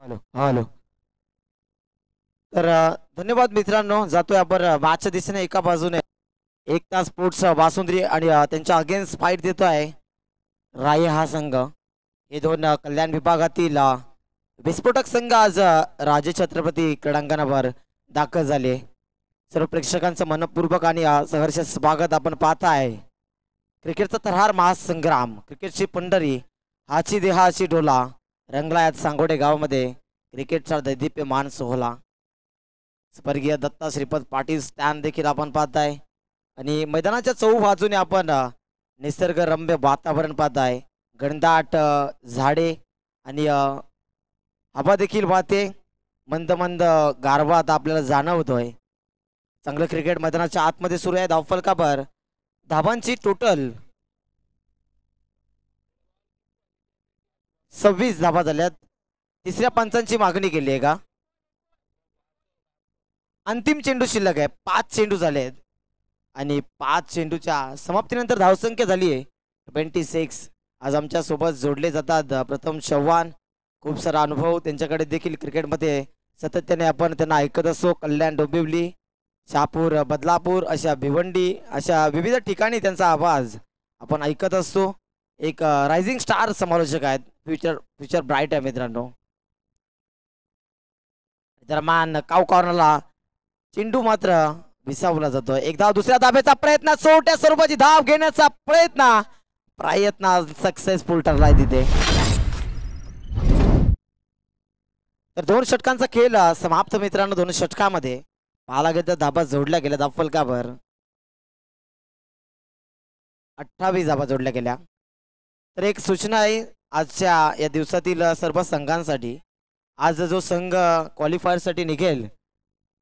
Hello hello. तर धन्यवाद मित्रांनो. जातोय आपण मॅचच्या दिशेने. एका बाजूने एकता स्पोर्ट्स वासुंद्री आणि त्यांच्या अगेन्स्ट फाईट देतो आहे राये हा संघ. हे दोन कल्याण विभागातील विस्फोटक संघ आज राजे छत्रपती क्रीडांगणावर दाखल झाले. सर्व प्रेक्षकांचं मनपूर्वक आणि सहर्ष स्वागत आपण पाहत आहे. क्रिकेटचा थरहार महासंग्राम, क्रिकेटची पंढरी, हाची देहाची डोला रंगला यात सांगोडे गावामध्ये क्रिकेटचा दैदिप्यमान सोहळा. स्वर्गीय दत्ता श्रीपद पाटील स्टँड देखील आपण पाहताय आणि मैदानाच्या चहूबाजूने आपण निसर्गरम्य वातावरण पाहताय. घनदाट झाडे आणि हवा देखील वाहते. मंद मंद गारवा आता आपल्याला जाणवतोय. चांगलं क्रिकेट मैदानाच्या आतमध्ये सुरू आहे. धावफलकावर धावांची टोटल 26 धावा झाल्यात. तिसऱ्या पंचांची मागणी केली आहे का? अंतिम चेंडू शिल्लक आहे. 5 चेंडू झाले आहेत आणि 5 चेंडूच्या समाप्तीनंतर धावसंख्या झाली आहे 26. आज आमच्या सोबत जोडले जातात प्रथम चव्हाण. खूप सारा अनुभव त्यांच्याकडे देखील क्रिकेटमध्ये सातत्याने आपण त्यांना ऐकत असतो. कल्याण, डोंबिवली, शहापूर, बदलापूर, अशा भिवंडी, अशा विविध ठिकाणी त्यांचा आवाज आपण ऐकत असतो. एक रायझिंग स्टार समालोचक आहेत. फ्युचर ब्राईट आहे मित्रांनो. दरम्यान काव कॉर्नरला चेंडू मात्र विसावला जातोय. एकदा दुसऱ्या धाब्याचा प्रयत्न, छोट्या स्वरूपाची धाव घेण्याचा प्रयत्न सक्सेसफुल ठरलाय तिथे. तर 2 षटकांचा खेळ समाप्त मित्रांनो. 2 षटकामध्ये पाहायला गेलं तर धाबा जोडल्या गेल्या. धावफलकावर 28 धाबा जोडल्या गेल्या. तर एक सूचना आहे आजच्या या दिवसातील सर्व संघांसाठी. आज जो संघ क्वालिफायरसाठी निघेल,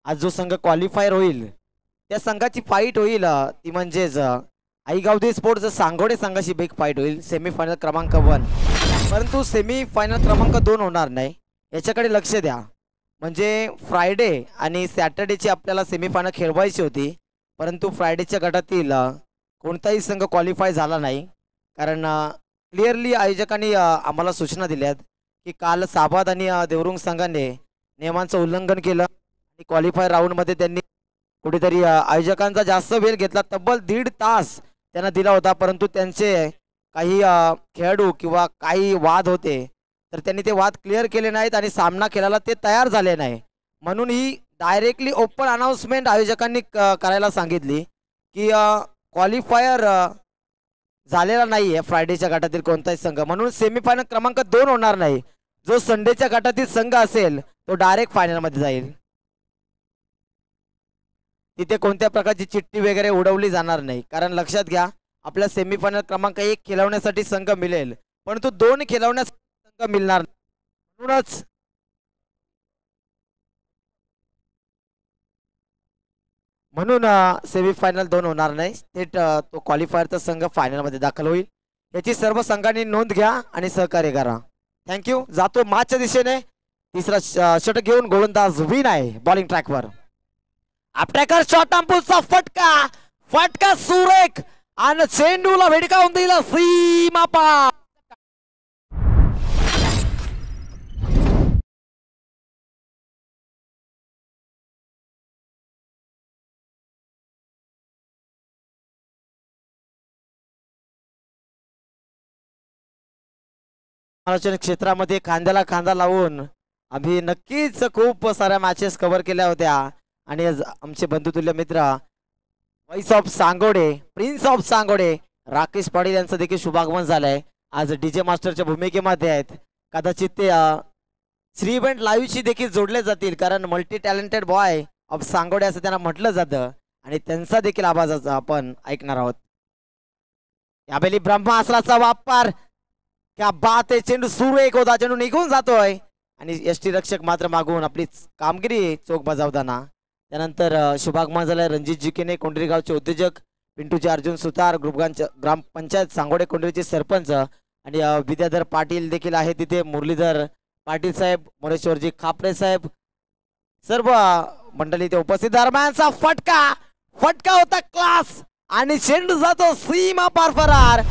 आज जो संघ क्वालिफायर होईल त्या संघाची फाईट होईल ती म्हणजेच आईगावदे स्पोर्ट्स सांगोडे संघाची बिग फाईट होईल सेमीफायनल क्रमांक 1. परंतु सेमीफायनल क्रमांक 2 होणार नाही, याच्याकडे लक्ष द्या. म्हणजे फ्रायडे आणि सॅटर्डेची आपल्याला सेमीफायनल खेळवायची होती, परंतु फ्रायडेच्या गटातील कोणताही संघ क्वालिफाय झाला नाही. कारण क्लिअरली आयोजकांनी आम्हाला सूचना दिल्यात की काल साबाद आणि देवरुंग संघाने नियमांचं उल्लंघन केलं आणि क्वालिफायर राऊंडमध्ये त्यांनी कुठेतरी आयोजकांचा जास्त वेळ घेतला. तब्बल 1.5 तास त्यांना दिला होता, परंतु त्यांचे काही खेळाडू किंवा काही वाद होते, तर त्यांनी ते वाद क्लिअर केले नाहीत आणि सामना खेळायला ते तयार झाले नाही. म्हणून ही डायरेक्टली ओपन अनाउन्समेंट आयोजकांनी करायला सांगितली की क्वालिफायर झालेला नाही आहे फ्रायडेच्या गटातील कोणताही संघ, म्हणून सेमीफायनल क्रमांक 2 होणार नाही. जो संडेच्या गटातील संघ असेल तो डायरेक्ट फायनलमध्ये जाईल. तिथे कोणत्या प्रकारची चिठ्ठी वगैरे उडवली जाणार नाही. कारण लक्षात घ्या, आपल्या सेमीफायनल क्रमांक 1 खेळवण्यासाठी संघ मिळेल, परंतु 2 खेळवण्यासाठी संघ मिळणार नाही. म्हणून सेमीफायनल 2 होणार नाही. थेट तो क्वालिफायरचा संघ फायनलमध्ये दाखल होईल. याची सर्व संघांनी नोंद घ्या आणि सहकार्य करा. थँक्यू. जातो मॅचच्या दिशेने. तिसरा षटक घेऊन गोलंदाज विन आहे बॉलिंग ट्रॅकवर. आपटेकर शॉट अंपूचा फटका सुरेख आणि चेंडूला भेडकावून दिला सीमा पार. क्षेत्रामध्ये खांद्याला खांदा लावून आम्ही नक्कीच खूप साऱ्या मॅचेस कव्हर केल्या होत्या आणि आमचे बंधुतुल्य मित्र voice of Sangode, prince of Sangode Rakesh Patil यांचं देखील शुभागमन झालंय. आज डीजे मास्टरच्या भूमिकेमध्ये आहेत. कदाचित ते श्री इव्हेंट लाईव्हशी देखील जोडले जातील, कारण multi talented boy of Sangode असं त्यांना म्हटलं जातं आणि त्यांचा देखील आवाज आपण ऐकणार आहोत. यावेळी ब्रह्मास्त्राचा वापर, क्या बात आहे. चेंडू सुरेख होता, चेंडू निघून जातोय आणि यष्टी रक्षक मात्र मागून आपली कामगिरी चोख बजावताना. त्यानंतर शुभागमन झालाय रणजित जिकेने, कोंढरी गावचे उद्योजक, पिंटूचे अर्जुन सुतार, ग्रामपंचायत सांगोडे कोंढरीचे सरपंच आणि विद्याधर पाटील देखील आहे तिथे, मुरलीधर पाटील साहेब, मोरेश्वरजी खापरे साहेब, सर्व मंडळी ते उपस्थित. दरम्यानचा फटका होता क्लास आणि चेंडू जातो सीमा पार फरार.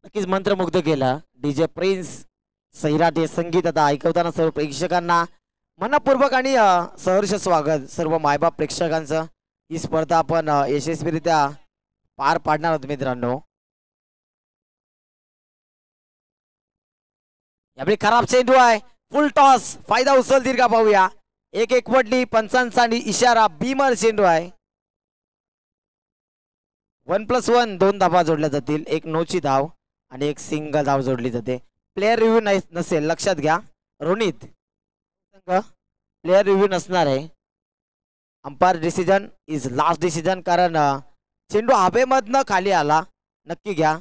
नक्कीच मंत्रमुग्ध केलं. डीजे प्रिन्स सैराट हे संगीत आता ऐकवताना सर्व प्रेक्षकांना मनपूर्वक आणि सहर्ष स्वागत सर्व मायबाप प्रेक्षकांचं. ही स्पर्धा आपण यशस्वीरित्या पार पाडणार आहोत मित्रांनो. यावेळी खराब चेंडू आहे. फुल टॉस फायदा उचलतील का पाहूया. एक एकवटली पंचांचा इशारा. बीमर चेंडू आहे. 1+1 2 धावा जोडल्या जातील. एक नोची धाव आणि एक सिंगल धाव जोडली जाते. प्लेयर रिव्ह्यू नसेल लक्षात घ्या. रोनित प्लेयर रिव्ह्यू नसणार आहे. Umpire decision is last decision. कारण चेंडू हवेमधनं खाली आला. नक्की घ्या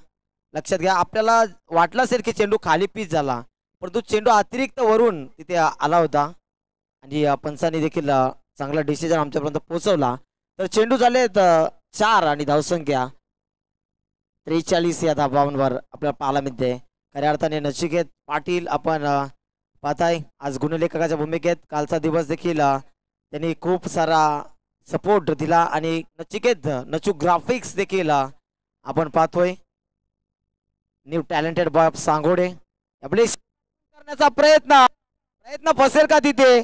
लक्षात घ्या. आपल्याला वाटलं असेल की चेंडू खाली पिच झाला परंतु चेंडू अतिरिक्त वरून तिथे आला होता आणि पंचांनी देखील चांगला डिसिजन आमच्यापर्यंत पोहोचवला. तर चेंडू झालेत 4 आणि धावसंख्या 43 या धावांवर आपल्याला पाहायला मिळते. खऱ्या अर्थाने नचिकेत पाटील आपण पाहताय आज गुणलेखकाच्या भूमिकेत. कालचा दिवस देखील त्यांनी खूप सारा सपोर्ट दिला आणि नचिकेत नचू ग्राफिक्स देखील आपण पाहतोय. न्यू टॅलेंटेड बॉय सांगोडे आपले करण्याचा प्रयत्न फसेल का तिथे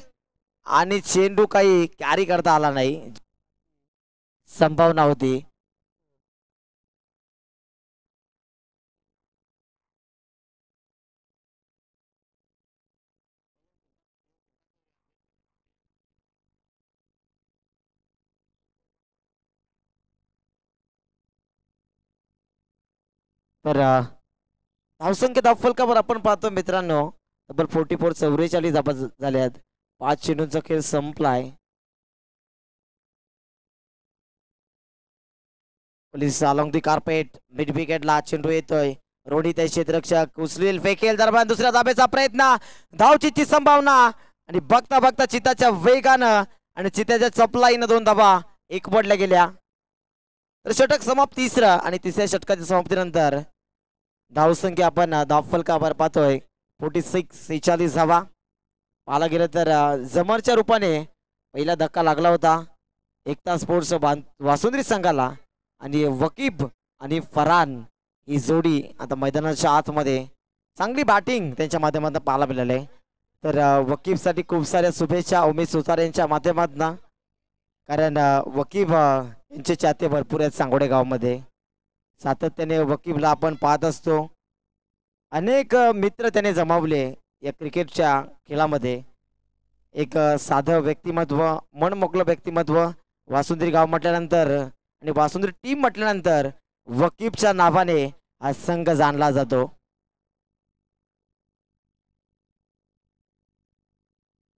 आणि चेंडू काही कॅरी करता आला नाही. संभावना होती. तर धावसंख्या धावफलकावर आपण पाहतो मित्रांनो तब्बल 44 44 धावा झाल्यात. 5 चेंडूंचा खेळ संपलाय. पोलीस अलॉंग दी कार्पेट मिड विकेटला चेंडू येतोय. रोहित क्षेत्ररक्षक उचलेल फेकेल. दरम्यान दुसऱ्या धाब्याचा प्रयत्न. धावचीची संभावना आणि बघता बघता चिताच्या वेगानं आणि चिताच्या चपलाईनं 2 धावा एकवटल्या गेल्या. तर षटक समाप्त. तिसरं आणि तिसऱ्या षटकाच्या समाप्तीनंतर धावसंख्या आपण धावफलकावर पाहतोय 46 46 धावा. पाहायला गेलं तर जमरच्या रूपाने पहिला धक्का लागला होता एकता स्पोर्ट्स वासुंद्री संघाला आणि वकीब आणि फरान ही जोडी आता मैदानाच्या आतमध्ये चांगली बॅटिंग त्यांच्या माध्यमातून पाहायला मिळाले. तर वकीबसाठी खूप साऱ्या शुभेच्छा उमेश सुतार यांच्या माध्यमातून. कारण वकीब यांचे चाहते भरपूर आहेत सांगोडे गावामध्ये. सातत्याने वकीबला आपण पाहत असतो. अनेक मित्र त्याने जमावले या क्रिकेटच्या खेळामध्ये. एक साधं व्यक्तिमत्व मनमोकळं व्यक्तिमत्व. वासुंद्री गाव म्हटल्यानंतर आणि वासुंद्री टीम म्हटल्यानंतर वकीबच्या नावाने हा संघ जाणला जातो.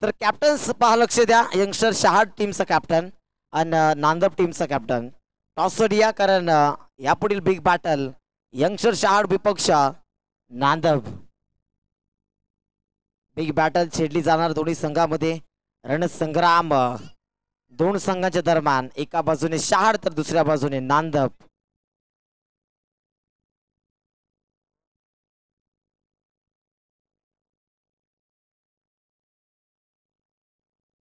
तर कॅप्टन्स पहा लक्ष द्या. यंगस्टर शहाड टीमचा कॅप्टन आणि नांदब टीमचा कॅप्टन टॉस दिया. कारण यापुढील बिग बॅटल यंगस्टर शहाड विपक्ष नांदब. बिग बॅटल छेडली जाणार दोन्ही संघामध्ये. रणसंग्राम 2 संघांच्या दरम्यान. एका बाजूने शहाड तर दुसऱ्या बाजूने नांदब.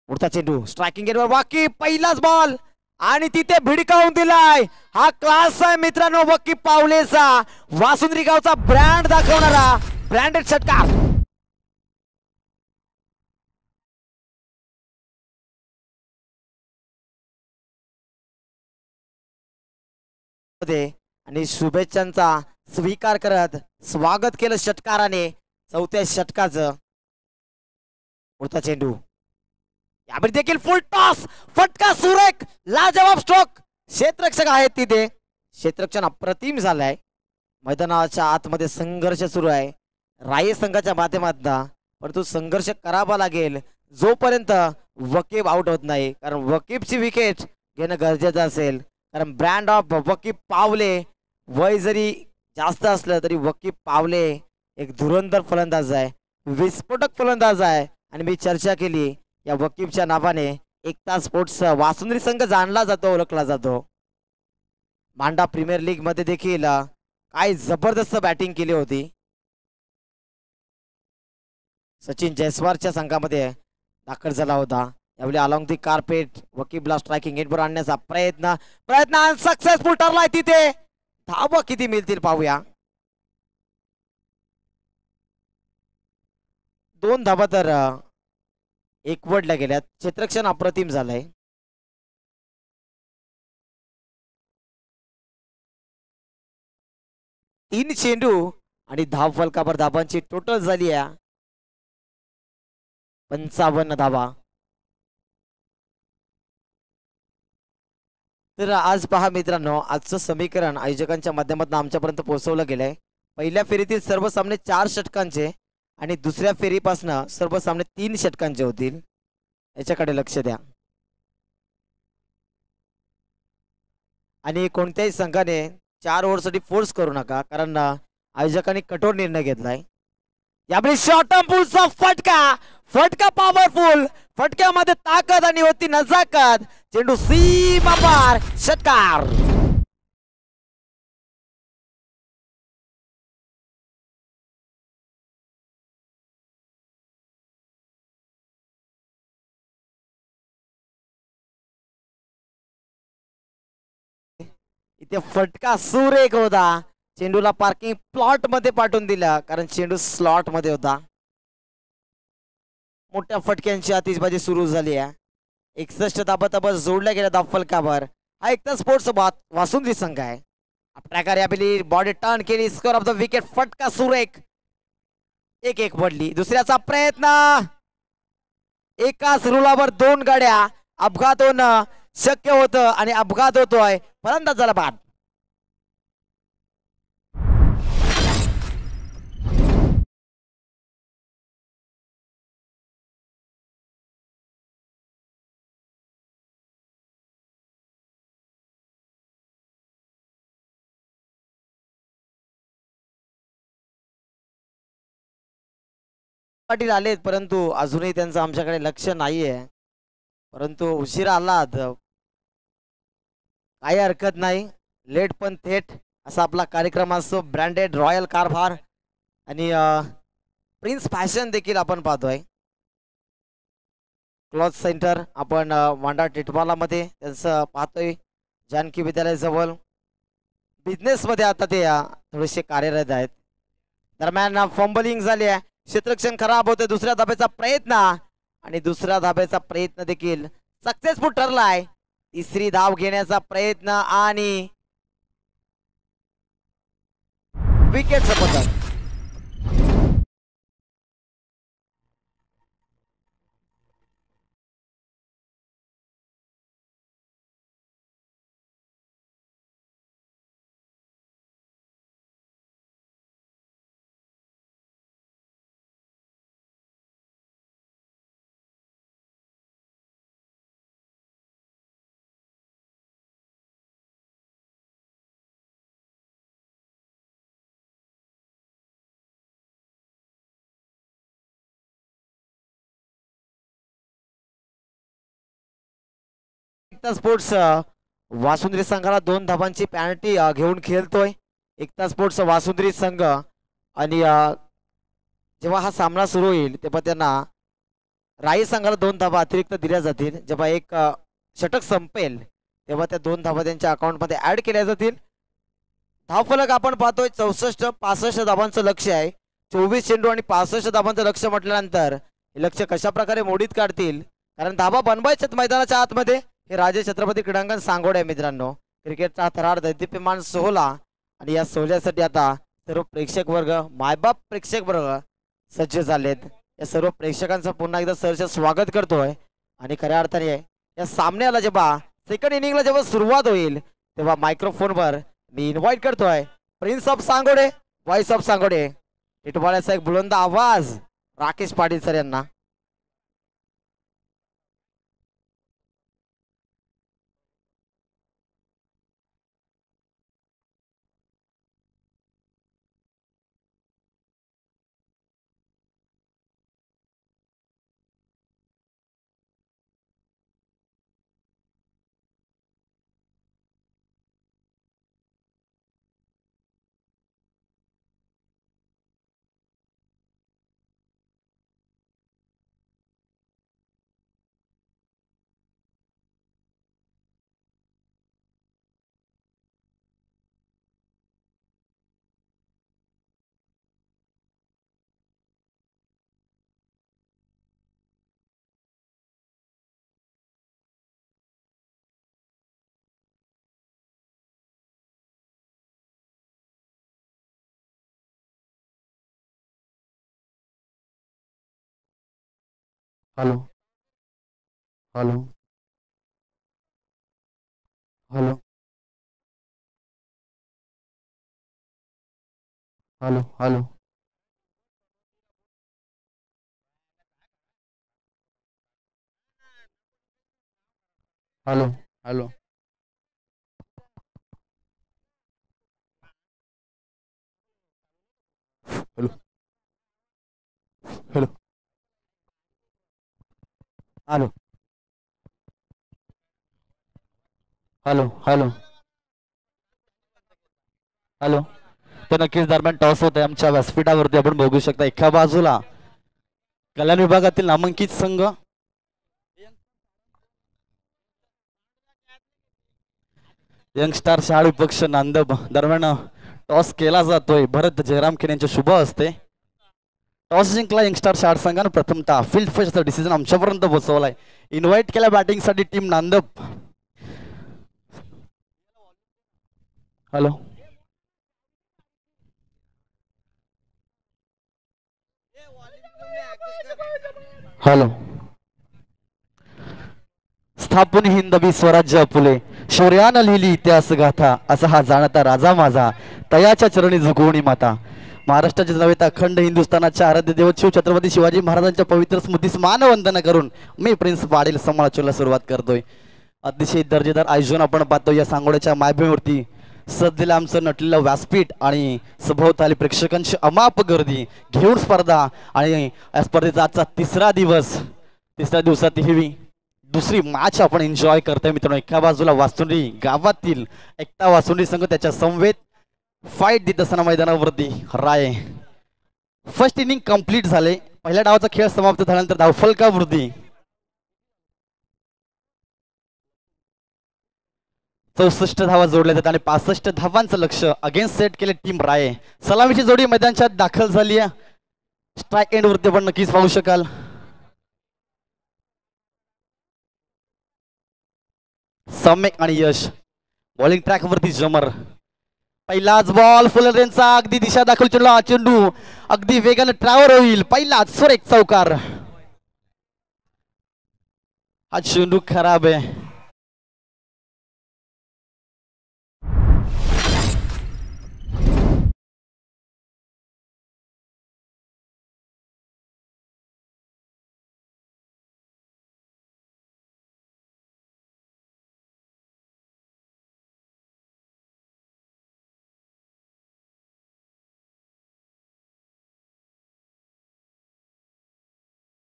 पुढचा चेंडू स्ट्रायकिंग गेटवर वाकी. पहिलाच बॉल आणि तिथे भिडकावून दिलाय. हा क्लास आहे मित्रांनो वकीब पावलेचा. वासुंद्री गावचा ब्रँड दाखवणारा ब्रँडेड षटकार. आणि शुभेच्छांचा स्वीकार करत स्वागत केलं षटकाराने 4थ्या षटकाचं. पुढचा चेंडू यावेळी देखील फुल टॉस. फटका सुरेख लाजवाब स्ट्रोक. क्षेत्ररक्षक आहेत तिथे. क्षेत्ररक्षण अप्रतिम झालंय. मैदानाच्या आतमध्ये संघर्ष सुरू आहे राये संघाच्या माध्यमातून. परंतु संघर्ष करावा लागेल जोपर्यंत वकीब आउट होत नाही. कारण वकीबची विकेट घेणं गरजेचं असेल. कारण ब्रँड ऑफ वकीब पावले वय जरी जास्त असलं तरी वकीब पावले एक धुरंधर फलंदाज आहे. विस्फोटक फलंदाज आहे. आणि मी चर्चा केली या वकीबच्या नावाने एकता स्पोर्ट्स वासुंद्री संघ जाणला जातो ओळखला जातो. मांडा प्रीमियर लीग मध्ये देखील काय जबरदस्त बॅटिंग केली होती. सचिन जयस्वालच्या संघामध्ये दाखल झाला होता. यावेळी अलॉंग दी कार्पेट वकीबला स्ट्रायकिंग एंडवर आणण्याचा प्रयत्न सक्सेसफुल ठरलाय. तिथे धावा किती मिळतील पाहूया. 2 धाबा तर एकवटल्या गेल्यात. क्षेत्ररक्षण अप्रतिम झालंय. तीन चेंडू आणि धाव फलकावर धाबांची टोटल झाली आहे 55 धाबा. तर आज पहा मित्रांनो, आजचं समीकरण आयोजकांच्या माध्यमातून आमच्यापर्यंत पोहोचवलं गेलंय. पहिल्या फेरीतील सर्व सामने 4 षटकांचे आणि दुसऱ्या फेरीपासनं सर्व सामने 3 षटकांचे होतील. याच्याकडे लक्ष द्या. आणि कोणत्याही संघाने 4 ओव्हरसाठी फोर्स करू नका, कारण आयोजकांनी कठोर निर्णय घेतलाय. यावेळी शॉर्ट टर्म पुलचा फटका, फटका पॉवरफुल, फटक्यामध्ये ताकद आणि होती नजाकत. चेंडू सीमा पार, षटकार. इथे फटका सुरेख होता. चेंडूला पार्किंग प्लॉट मध्ये पाठवून दिला, कारण चेंडू स्लॉट मध्ये होता. मोठ्या फटक्यांची आतिषबाजी सुरू झाली आहे. 61 धाबा जोडल्या गेल्या धाव फलकावर. हा एकता स्पोर्ट्स वासुंदी संघ आहे. प्रकारे आपली बॉडी टर्न केली, स्कोर ऑफ द विकेट, फटका सुरेख. 1-1 पडली. दुसऱ्याचा प्रयत्न, एकाच रुलावर 2 गाड्या, अपघात होणं शक्य होतं आणि अपघात होतोय. फलंदाजाला बाद. पाटील आलेत, परंतु अजूनही त्यांचं आमच्याकडे लक्ष नाहीये. परंतु उशिरा आलात, काही हरकत नाही. लेट पण थेट असा आपला कार्यक्रम असतो. ब्रँडेड रॉयल कारभार आणि प्रिन्स फॅशन देखील आपण पाहतोय. क्लॉथ सेंटर आपण वांडा टिटवाला मध्ये त्यांचं पाहतोय. जानकी विद्यालय जवळ बिझनेस मध्ये आता ते थोडेसे कार्यरत आहेत. दरम्यान फंबलिंग झाली आहे. क्षेत्ररक्षण खराब होते. दुसऱ्या धाब्याचा प्रयत्न आणि दुसऱ्या धाब्याचा प्रयत्न देखील सक्सेसफुल ठरलाय. तिसरी धाव घेण्याचा प्रयत्न आणि विकेटचं पतन. एकता स्पोर्ट्स वासुंद्री संघाला 2 धाबांची पॅनल्टी घेऊन खेळतोय. एकता स्पोर्ट्स वासुंद्री संघ आणि जेव्हा हा सामना सुरू होईल तेव्हा त्यांना राई संघाला 2 धाबा अतिरिक्त दिल्या जातील. जेव्हा एक षटक संपेल तेव्हा त्या 2 धाबा त्यांच्या अकाउंटमध्ये ऍड केल्या जातील. धावफलक आपण पाहतोय 64-65 धाबांचं लक्ष आहे. 24 चेंडू आणि 65 धाबांचं लक्ष म्हटल्यानंतर हे लक्ष कशा प्रकारे मोडीत काढतील, कारण धाबा बनवायच्यात मैदानाच्या आतमध्ये. हे राजे छत्रपती क्रीडांगण सांगोड आहे मित्रांनो. क्रिकेटचा थरार दैदिप्यमान सोहळा आणि या सोहळ्यासाठी आता सर्व प्रेक्षक वर्ग, मायबाप प्रेक्षक वर्ग सज्ज झालेत. या सर्व प्रेक्षकांचं पुन्हा एकदा सहर्ष स्वागत करतोय. आणि खऱ्या अर्थाने या सामन्याला जेव्हा सेकंड इनिंगला जेव्हा सुरुवात होईल तेव्हा मायक्रोफोनवर मी इन्व्हाइट करतोय prince of Sangode, voice of Sangode, टिटवाळ्याचा एक बुलंद आवाज राकेश पाटील सर यांना. Hello hello hello hello hello hello hello hello hello hello hello hello hello. तर नक्कीच दरम्यान टॉस होत आहे आमच्या व्यासपीठावरती आपण बघू शकता एका बाजूला कल्याण विभागातील नामांकित संघ यंगस्टार शाळू पक्ष नांदब दरम्यान टॉस केला जातोय भरत जयराम खेड यांच्या शुभ असते. टॉस जिंकला यंगस्टार शाळा संघानं प्रथमतः फील्ड फर्स्टचा डिसिजन आमच्यापर्यंत पोहोचवलाय. इन्व्हाइट केल्या बॅटिंगसाठी टीम नांदब. Hello hello. स्थापन हिंदवी स्वराज्य फुले शौर्यानं लिहिली इतिहास गाथा असा हा जाणता राजा माझा तयाच्या चरणी झुकवणी माता. महाराष्ट्राचे नव्हे तर अखंड हिंदुस्थानाच्या आराध्य देव शिव छत्रपती शिवाजी महाराजांच्या पवित्र स्मृतीस मानवंदना करून मी प्रिन्स पाटील समालोचनाला सुरुवात करतोय. अतिशय दर्जेदार आयोजन आपण पाहतो या सांगोड्याच्या मायभूमीवरती सध्याला आमचं नटलेलं व्यासपीठ आणि सभोवताली प्रेक्षकांची अमाप गर्दी घेऊन स्पर्धा आणि या स्पर्धेचा आजचा तिसरा दिवस तिसऱ्या दिवसात ही दुसरी मॅच आपण एन्जॉय करतोय मित्रांनो. एका बाजूला वासुंडी गावातील एकता वासुंडी संघ त्याच्या समवेत फाईट देत असताना मैदानावरती राय. फर्स्ट इनिंग कंप्लीट झाले. पहिल्या डावाचा खेळ समाप्त झाल्यानंतर धावफलकावरती 64 धावा जोडल्या जातात आणि 65 धावांचं लक्ष अगेन्स्ट सेट केले टीम राय. सलामीची जोडी मैदानाच्या दाखल झाली आहे. स्ट्राईक एंड वरती आपण नक्कीच पाहू शकाल. सम्यक आणि यश बॉलिंग ट्रॅक वरती जमर. पहिलाच बॉल फुलरेंचा अगदी दिशा दाखल चेंडू अगदी वेगाने ट्रॅव्हल होईल. पहिलाच सुरेख चौकार. हा चेंडू खराब आहे.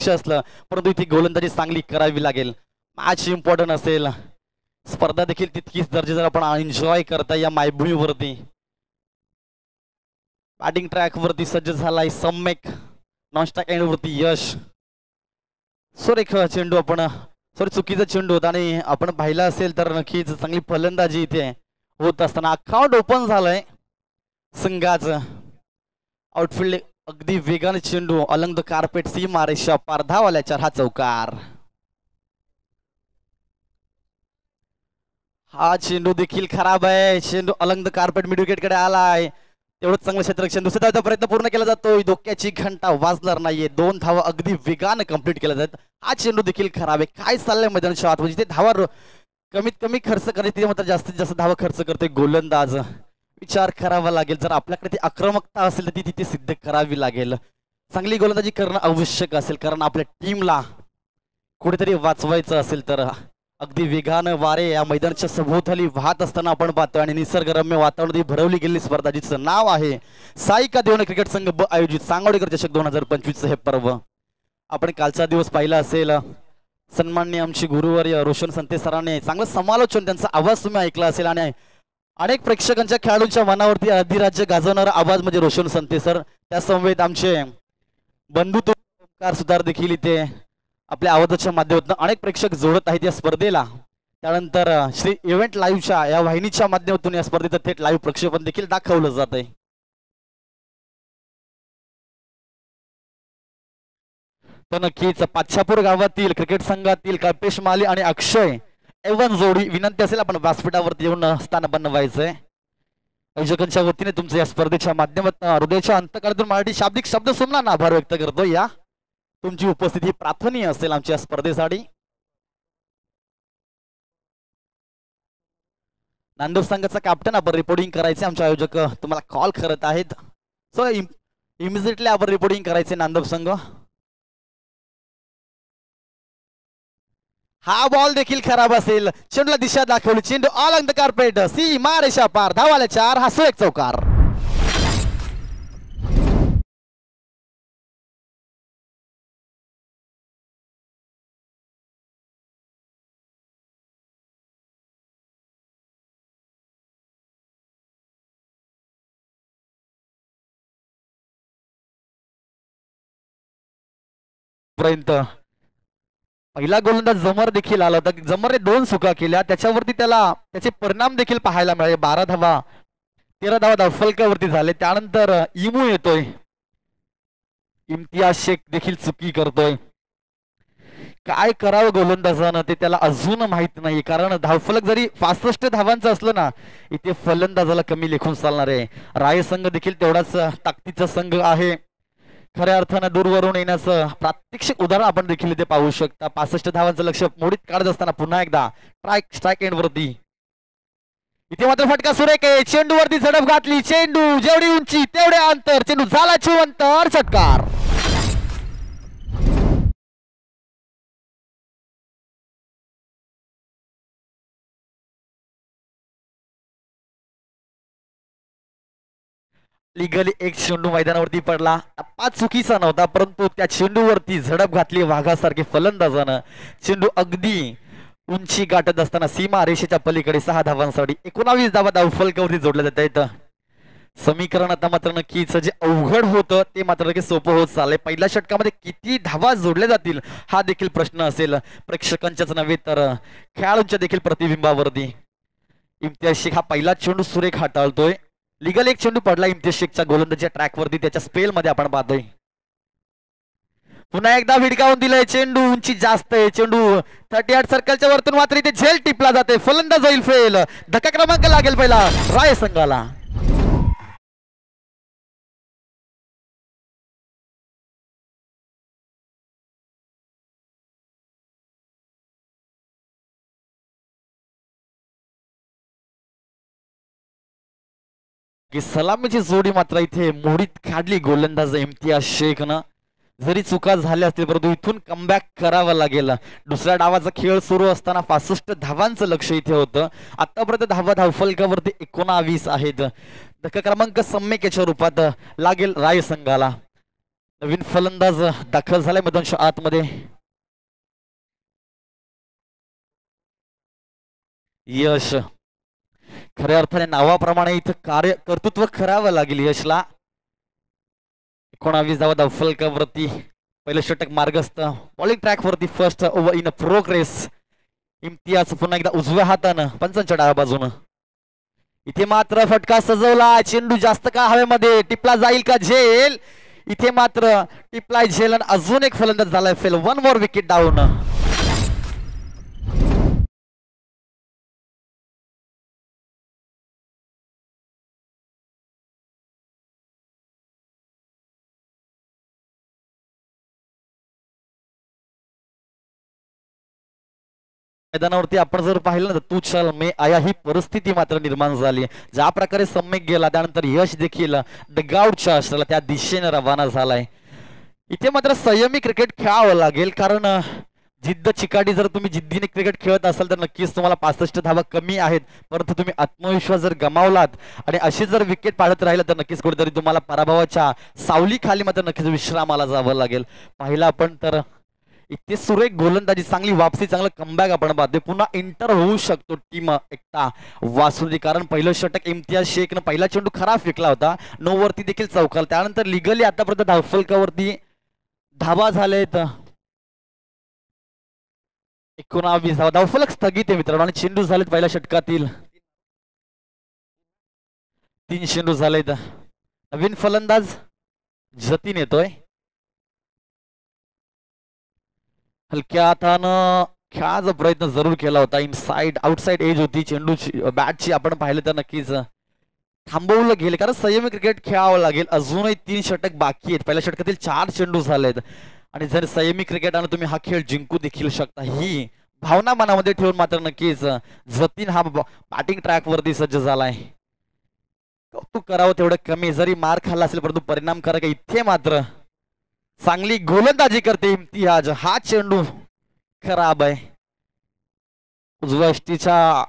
असलं परंतु इथे गोलंदाजी चांगली करावी लागेल. मॅच इम्पॉर्टंट असेल. स्पर्धा देखील तितकीच दर्जेदार आपण एन्जॉय करता या मायभूमीवरती. बॅटिंग ट्रॅक वरती सज्ज झालाय सम्यक. नॉन स्ट्राईक एंड वरती यश. सुरेख चेंडू आपण चुकीचा चेंडू होता आणि आपण पाहिला असेल तर नक्कीच चांगली फलंदाजी इथे होत असताना अकाउंट ओपन झालंय संघाचं. आउटफील्ड अगदी वेगाने चेंडू अलंग द कार्पेट सीमा रेषा पार धावाल्याच्या हा चौकार. हा चेंडू देखील खराब आहे. चेंडू Alang the carpet mid wicket कडे आलाय. तेवढंच चांगलं क्षेत्ररक्षण. दुसऱ्या धावाचा प्रयत्न पूर्ण केला जातोय. धोक्याची घंटा वाजणार नाहीये. 2 धावा अगदी वेगाने कंप्लीट केल्या जातात. हा चेंडू देखील खराब आहे. काय चाललंय मैदानाच्या आत म्हणजे ते धावा कमीत कमी खर्च करायचे मात्र जास्तीत जास्त धावा खर्च करते गोलंदाज. विचार करावा लागेल. जर आपल्याकडे ती आक्रमकता असेल तर ती तिथे सिद्ध करावी लागेल. चांगली गोलंदाजी करणं आवश्यक असेल कारण आपल्या टीमला कुठेतरी वाचवायचं असेल तर अगदी वेगानं वारे या मैदानाच्या सभोवताली वाहत असताना आपण पाहतोय आणि निसर्गरम्य वातावरणात भरवली गेलेली स्पर्धा जिचं नाव आहे साईका देवणे क्रिकेट संघ ब आयोजित सांगोडेकर चषक 2025 हे पर्व. आपण कालचा दिवस पाहिला असेल. सन्माननीय आमची गुरुवर्य रोशन संते सरांनी चांगलं समालोचन त्यांचा आवाज तुम्ही ऐकला असेल आणि अनेक प्रेक्षकांच्या खेळाडूंच्या मनावरती अधिराज्य गाजवणारा आवाज म्हणजे रोशन संते सर. त्या समवेत आमचे बंधू तुकार सुधार देखील इथे आपल्या आवाजाच्या माध्यमातून अनेक प्रेक्षक जोडत आहेत या स्पर्धेला. त्यानंतर श्री इव्हेंट लाईव्हच्या या वाहिनीच्या माध्यमातून या स्पर्धेचं थेट लाईव्ह प्रक्षेपण देखील दाखवलं जात आहे. तर नक्कीच पाच्छापूर गावातील क्रिकेट संघातील कल्पेश माली आणि अक्षय एवन जोडी विनंती असेल आपण व्यासपीठावरती येऊन स्थान बनवायचंय. आयोजकांच्या वतीने तुमच्या या स्पर्धेच्या माध्यमातून हृदयाच्या अंतकाळातून मराठी शाब्दिक शब्द सुमना आभार व्यक्त करतो. या तुमची उपस्थिती प्रार्थनीय असेल आमच्या स्पर्धेसाठी. नांदूर संघाचा कॅप्टन आपण रिपोर्टिंग करायचे, आमचे आयोजक तुम्हाला कॉल करत आहेत. सो इमिजिएटली आपण रिपोर्टिंग करायचे नांदूर संघ. हा बॉल देखील खराब असेल. चेंडूला दिशा दाखवली. चेंडू ऑल ऑन द कार्पेट. सी मारेशा पार. धावाला 4. हा सुरेख चौकार. पर्यंत पहिला गोलंदाज जमर देखील आला होता. जमरने 2 चुका केल्या, त्याच्यावरती त्याचे परिणाम देखील पाहायला मिळाले. 12 धावा 13 धावा धावफलकावरती झाले. त्यानंतर इमू येतोय. इम्तियाज शेख देखील चुकी करतोय. काय करावं गोलंदाजानं ते त्याला अजून माहित नाही, कारण धावफलक जरी 65 धावांचं असलं ना, इथे फलंदाजाला कमी लेखून चालणार आहे. राय संघ देखील तेवढाच ताकदीचा संघ आहे. खऱ्या अर्थानं दूरवरून येण्याचं प्रात्यक्षिक उदाहरण आपण देखील इथे पाहू शकता. 65 धावांचं लक्ष मोडीत काढत असताना पुन्हा एकदा स्ट्राईक एंड वरती. इथे मात्र फटका सुरेख आहे. चेंडूवरती झडप घातली. चेंडू जेवढी उंची तेवढे अंतर. चेंडू झाला चिवंतर. षटकार. लिगली एक चेंडू मैदानावरती पडला. टप्पा चुकीचा नव्हता, परंतु त्या चेंडूवरती झडप घातली वाघासारखे फलंदाजानं. चेंडू अगदी उंची गाठत असताना सीमा रेषेच्या पलीकडे 6 धावांसाठी 19 धावा धावफलकावरती जोडल्या जात आहेत. समीकरण आता मात्र नक्कीच जे अवघड होतं ते मात्र नक्की सोपं होत चाललंय. पहिल्या षटकामध्ये किती धावा जोडल्या जातील हा देखील प्रश्न असेल प्रेक्षकांच्याच नव्हे तर खेळाडूंच्या देखील प्रतिबिंबावरती. इम्तियाज शेख हा पहिला चेंडू सुरेख हाताळतोय. लिगल एक चेंडू पडला इम्तियाज शेखच्या गोलंदाजीच्या ट्रॅकवरती. त्याच्या स्पेल मध्ये आपण पाहतोय. पुन्हा एकदा भिडकावून दिलाय. चेंडू उंची जास्त आहे. चेंडू 38 सर्कलच्या वरतून मात्र इथे झेल टिपला जाते. फलंदाज होईल फेल. धक्का क्रमांक लागेल पहिला राय संघाला. की सलामीची जोडी मात्र इथे मोडीत काढली गोलंदाज इम्तियाज शेखनं. जरी चुका झाल्या असतील परंतु इथून कमबॅक करावं लागेल. दुसऱ्या डावाचा खेळ सुरू असताना 65 धावांचं लक्ष इथे होतं. आतापर्यंत धावा धावफलकावरती 19 आहेत. धक्का क्रमांक सम्यकेच्या रूपात लागेल राय संघाला. नवीन फलंदाज दाखल झालाय मैदानाच्या आतमध्ये. यश खऱ्या अर्थाने नावाप्रमाणे इथं कर्तृत्व करावं लागेल यशला. 19 धावा धावफलकावरती पहिलं षटक मार्गस्थ. बॉलिंग ट्रॅक वरती first over in progress. Imtiaz पुन्हा एकदा उजव्या हातानं पंचांच्या डाव्या बाजूनं. इथे मात्र फटका सजवला. चेंडू जास्त का हवेमध्ये. टिपला जाईल का झेल. इथे मात्र टिपलाय झेल आणि अजून एक फलंदाज झालाय फेल. 1 more wicket down. मैदानावरती आपण जर पाहिलं ना तर तू चल मे आया ही परिस्थिती मात्र निर्माण झाली. ज्या प्रकारे सम्यक गेला त्यानंतर यश देखील डगआउटच्या आश्रयाला त्या दिशेने रवाना झालाय. इथे मात्र संयमी क्रिकेट खेळावं लागेल, कारण जिद्द चिकाटी जर तुम्ही जिद्दीने क्रिकेट खेळत असाल तर नक्कीच तुम्हाला 65 धावा कमी आहेत, परंतु तुम्ही आत्मविश्वास जर गमावलात आणि अशी जर विकेट पाडत राहिला तर नक्कीच कुठेतरी तुम्हाला पराभवाच्या सावलीखाली मात्र नक्कीच विश्रामाला जावं लागेल. पाहिला आपण तर इतके सुरेख गोलंदाजी, चांगली वापसी, चांगलं कमबॅक आपण पाहतोय. पुन्हा एंटर होऊ शकतो टीम एकता वासुदी, कारण पहिलं षटक इम्तियाज शेखनं पहिला चेंडू खराब फेकला होता, 9 वरती देखील चौकार. त्यानंतर लिगली आतापर्यंत धावफलकावरती धावा झालेत 19 धावा. धावफलक स्थगित आहे मित्रांनो आणि चेंडू झालेत पहिल्या षटकातील 3 चेंडू झालेत. नवीन फलंदाज जतीन येतोय. हलक्या हातानं खेळाचा प्रयत्न जरूर केला होता. इनसाइड आउटसाइड एज होती चेंडूची, बॅटची आपण पाहिलं तर नक्कीच थांबवलं गेले, कारण संयमी क्रिकेट खेळावं लागेल. अजूनही 3 षटक बाकी आहेत. पहिल्या षटकातील 4 चेंडू झालेत आणि जर संयमी क्रिकेटानं तुम्ही हा खेळ जिंकू देखील शकता ही भावना मनामध्ये ठेवून मात्र नक्कीच जतीन हा बॅटिंग ट्रॅक वरती सज्ज झालाय. कौतुक करावं तेवढं कमी. जरी मार खाल्ला असेल परंतु परिणामकारक इथे मात्र चांगली गोलंदाजी करते इम्तियाज. हा चेंडू खराब आहे. उजव्या यष्टीच्या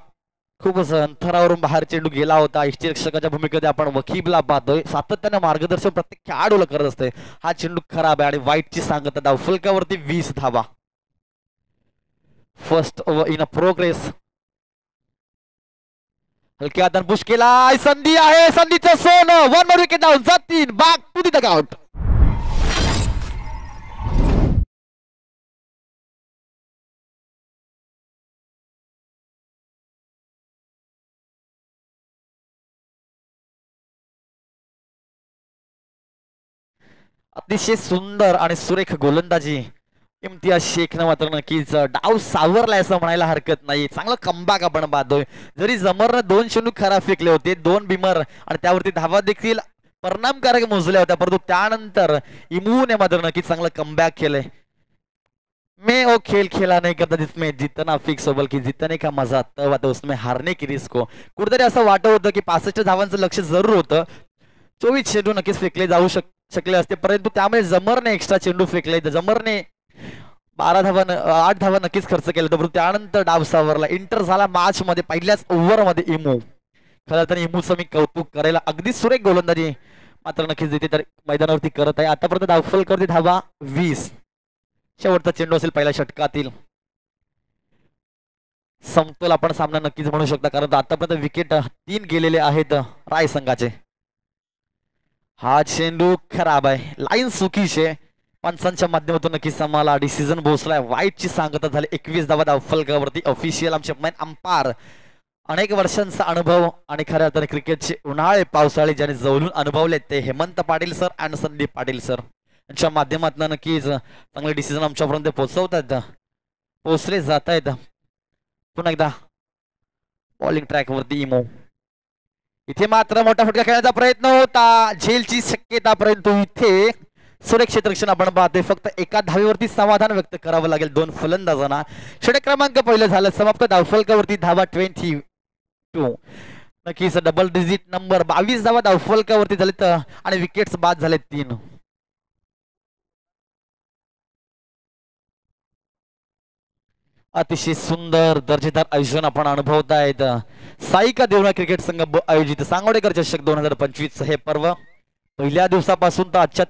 खूपच अंतरावरून बाहेर चेंडू गेला होता. यष्टीरक्षकाच्या भूमिकेत आपण वकीबला पाहतोय. सातत्याने मार्गदर्शन प्रत्येक खेळाडूला करत असते. हा चेंडू खराब आहे आणि वाईटची सांगता धावफलकावरती 20 धावा. First over in a progress. हलक्या हाताने पुश केला. संधी आहे. संधीचं सोनं. 1 more wicket down. Jatin back to the dugout. अतिशय सुंदर आणि सुरेख गोलंदाजी इम्तियाज शेखनं मात्र नक्कीच डाव सावरलाय असं म्हणायला हरकत नाही. चांगलं कमबॅक आपण पाहतोय. जरी जमरनं 2 चेंडू खराब फेकले होते, 2 बिमर आणि त्यावरती धावा देखील परिणामकारक मोजल्या होत्या, परंतु त्यानंतर इमूने मात्र नक्कीच चांगलं कमबॅक केलंय. मैं वो खेल खेला नहीं करता जिसमें जितना फिक्स हो बल्कि जितने का मजा तब आता उसमें हारने की रिस्क हो. कुठेतरी असं वाटत होतं की 65 धावांचं लक्ष जरूर होतं. 24 चेंडू नक्कीच फेकले जाऊ शकले असते, परंतु त्यामुळे जमरने एक्स्ट्रा चेंडू फेकले. जमरने 8 धावा नक्कीच खर्च केला, परंतु त्यानंतर डाव सावरला. इंटर झाला मॅच मध्ये पहिल्याच ओव्हर मध्ये इमू. खरं तर इमूचं मी कौतुक करायला. अगदी सुरेख गोलंदाजी मात्र नक्कीच देते तर मैदानावरती करत आहे. आतापर्यंत धावफल करते धावा 20. शेवटचा चेंडू असेल पहिल्या षटकातील. समतोल आपण सामना नक्कीच म्हणू शकता, कारण आतापर्यंत विकेट 3 गेलेले आहेत राय संघाचे. हा चेंडू खराब आहे. लाईन चुकीची आहे. पंचांच्या माध्यमातून नक्कीच आम्हाला डिसिजन पोहोचलाय. वाईटची सांगता झाली. 21 धावा धावफलकावरती. ऑफिशियल आमचे मेन अंपायर, अनेक वर्षांचा अनुभव आणि खऱ्या अर्थाने क्रिकेटचे उन्हाळे पावसाळे ज्याने जवळून अनुभवले ते हेमंत पाटील सर आणि संदीप पाटील सर यांच्या माध्यमातून नक्कीच चांगले डिसिजन आमच्यापर्यंत पोहोचले जात आहेत. पुन्हा एकदा बॉलिंग ट्रॅक वरती इमो. इथे मात्र मोठा फटका खेळण्याचा प्रयत्न होता, झेलची शक्यता, परंतु इथे सुरेख क्षेत्ररक्षण आपण पाहतोय. फक्त एका धावेवरती समाधान व्यक्त करावं लागेल 2 फलंदाजांना. षटक क्रमांक पहिलं झालं समाप्त. धावफलकावरती धावा 22. नक्कीच डबल डिजिट नंबर 22 धावा धावफलकावरती झालेत आणि विकेट्स बाद झालेत 3. अतिशय सुंदर दर्जेदार आयोजन आपण अनुभवतायत. साईका देवळा क्रिकेट संघ आयोजित सांगोडेकर चषक 2025 हे पर्व पहिल्या दिवसापासून तर आजच्या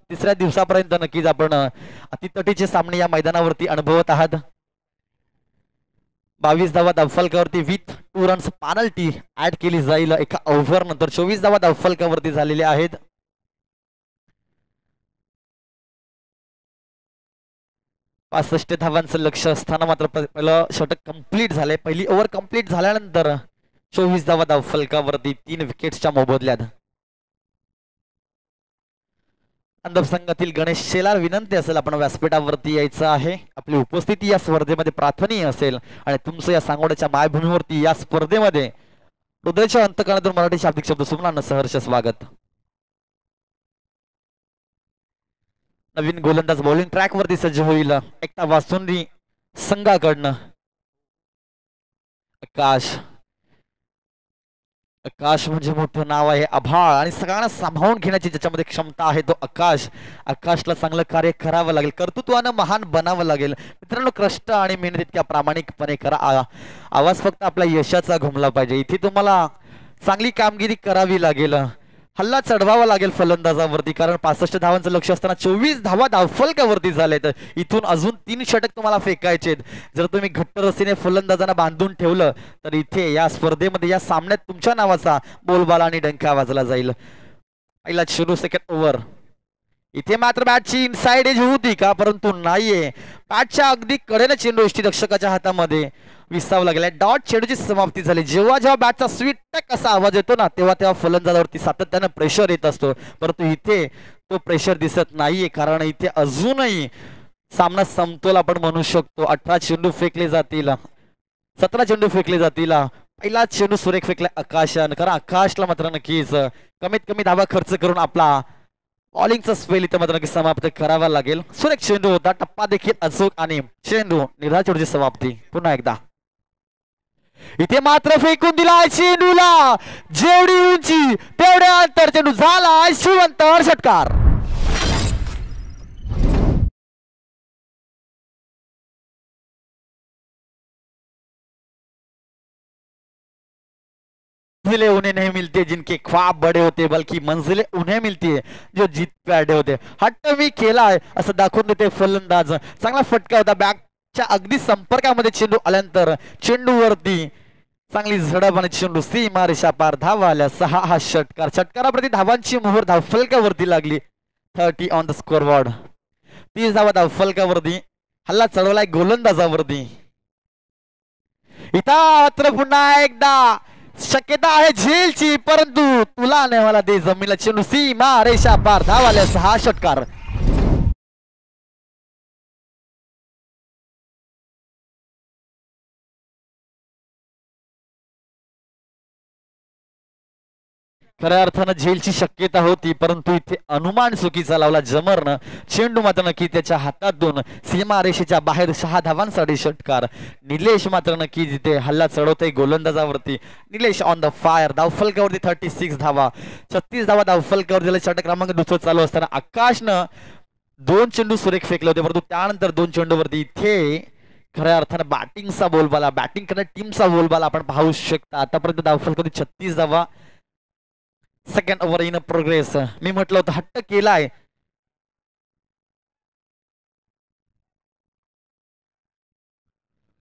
तिसऱ्या दिवसापर्यंत नक्कीच आपण अतितटीचे सामने या मैदानावरती अनुभवत आहात. 22 धावा धावफलकावरती विथ 2 रन्स पेनल्टी ऍड केली जाईल एका ओव्हर नंतर. 24 धावा धावफलकावरती झालेले आहेत. पासष्ट धावांचं लक्ष असताना मात्र पहिलं षटक कंप्लीट झालंय. पहिली ओव्हर कंप्लीट झाल्यानंतर 24 धावा धावफलकावरती 3 विकेट्सच्या मोबदल्यात. अंधप संघातील गणेश शेलार विनंती असेल आपण व्यासपीठावरती यायचं आहे. आपली उपस्थिती या स्पर्धेमध्ये प्रार्थनीय असेल आणि तुमचं या सांगोड्याच्या मायभूमीवरती या स्पर्धेमध्ये हृदयाच्या अंतकरणातून मराठी शाब्दिक शब्द सुमनानं सहर्ष स्वागत. नवीन गोलंदाज बॉलिंग ट्रॅक वरती सज्ज होईल. एकता वासुंदी संघाकडनं आकाश. आकाश म्हणजे मोठं नाव आहे. आभाळ आणि सगळ्यांना सांभाळून घेण्याची ज्याच्यामध्ये क्षमता आहे तो आकाश. आकाशला चांगलं कार्य करावं लागेल, कर्तृत्वानं महान बनावं लागेल. मित्रांनो, कष्ट आणि मेहनत इतक्या प्रामाणिकपणे करा. आवाज फक्त आपल्या यशाचा घुमला पाहिजे. इथे तुम्हाला चांगली कामगिरी करावी लागेल, हल्ला चढवावा लागेल फलंदाजावरती, कारण 65 धावांचं लक्ष असताना 24 धावा धावफलकावरती झालेत. इथून अजून 3 षटक तुम्हाला फेकायचे. जर तुम्ही घट्ट रस्सीने फलंदाजांना बांधून ठेवलं तर इथे या स्पर्धेमध्ये या सामन्यात तुमच्या नावाचा बोलबाला आणि डंका वाजला जाईल. पहिला चेंडू सेकंड ओव्हर. इथे मात्र बॅटची इनसाइड एज होती का, परंतु नाहीये. बॅटच्या अगदी कडेने चेंडू यष्टीरक्षकाच्या हातामध्ये विसावला गेला. डॉट चेंडूची समाप्ती झाली. जेव्हा जेव्हा बॅटचा स्वीट टक असा आवाज येतो ना, तेव्हा तेव्हा फलंदाजावरती सातत्यानं प्रेशर येत असतो, परंतु इथे तो प्रेशर दिसत नाहीये, कारण इथे अजूनही सामना समतोल आपण म्हणू शकतो. 18 चेंडू फेकले जातील, 17 चेंडू फेकले जातील. पहिला चेंडू सुरेख फेकला आकाशानं, कारण आकाशला मात्र नक्कीच कमीत कमी धावा खर्च करून आपला बॉलिंगचा स्पेल इथे मात्र नक्की समाप्त करावा लागेल. सुरेख चेंडू होता, टप्पा देखील अचूक आणि चेंडू निर्धार समाप्ती. पुन्हा एकदा इथे मात्र फेकून दिला चेंडूला, जेवढी उंची तेवढ्या अंतर, चेंडू झाला शिवंतर षटकार. मंजिलें उन्हें नहीं मिलती जिनके ख्वाब बड़े होते, बल्कि मंजिलें उन्हें मिलती है जो जीत पे अडे होते. हट्ट मी केलाय असं दाखवून देते फलंदाज. चांगला फटका होता, बॅटच्या अगदी संपर्कामध्ये चेंडू आल्यानंतर चेंडूवरती चांगली झडप आणि चेंडू सीमा रेषा पार. धावा आल्या 6 हा षटकार. षटकाराप्रती धावांची मोहर धावफलकावरती लागली. 30 ऑन द स्कोर बोर्ड. 30 धावा धावफलकावरती. हल्ला चढवलाय गोलंदाजावरती. इथं मात्र पुन्हा एकदा शक्यता आहे झेलची, परंतु तुला नाही मला दे जमीला. चेंडू सीमा रेषा पार. धावा आल्या 6 षटकार. खऱ्या अर्थानं झेलची शक्यता होती, परंतु इथे अनुमान चुकीचा लावला जमरनं. चेंडू मात्र नक्की त्याच्या हातातून सीमा रेषेच्या बाहेर. 6 धावांसाठी षटकार. निलेश मात्र नक्की जिथे हल्ला चढवतोय गोलंदाजावरती. Nilesh on the fire. धावफलकावरती 36 धावा. 36 धावा धावफलकावर दिले. षटक क्रमांक 2 चालू असताना आकाशनं 2 चेंडू सुरेख फेकले होते, परंतु त्यानंतर 2 चेंडूवरती इथे खऱ्या अर्थानं बॅटिंगचा बोलबाला, बॅटिंग करणाऱ्या टीमचा बोलबाला आपण पाहू शकता. आतापर्यंत धावफलकावरती 36 धावा. Second over in progress. मी म्हटलं होतं हट्ट केलाय.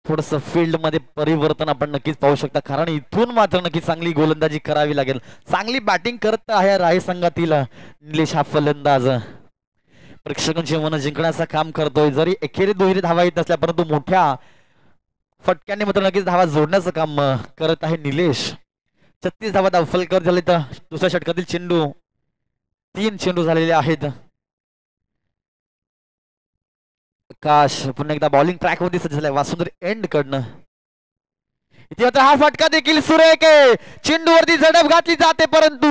थोडस फील्ड मध्ये परिवर्तन आपण नक्कीच पाहू शकता, कारण इथून मात्र नक्की चांगली गोलंदाजी करावी लागेल. चांगली बॅटिंग करत आहे राही संघातील निलेश हा फलंदाज. प्रेक्षकांची मन जिंकण्याचं काम करतोय. जरी एकेरी दुहेरी धावा येत नसल्या, परंतु मोठ्या फटक्याने मात्र नक्कीच धावा जोडण्याचं काम करत आहे निलेश. 36 धावा धावफलकावर झाले. तर दुसऱ्या षटकातील चेंडू 3 चेंडू झालेले आहेत. आकाश पुन्हा एकदा बॉलिंग ट्रॅक वरती सज्ज झालाय वासुंदर एंड कडनं. इथे मात्र हा फटका देखील सुरेख आहे. चेंडूवरती झडप घातली जाते, परंतु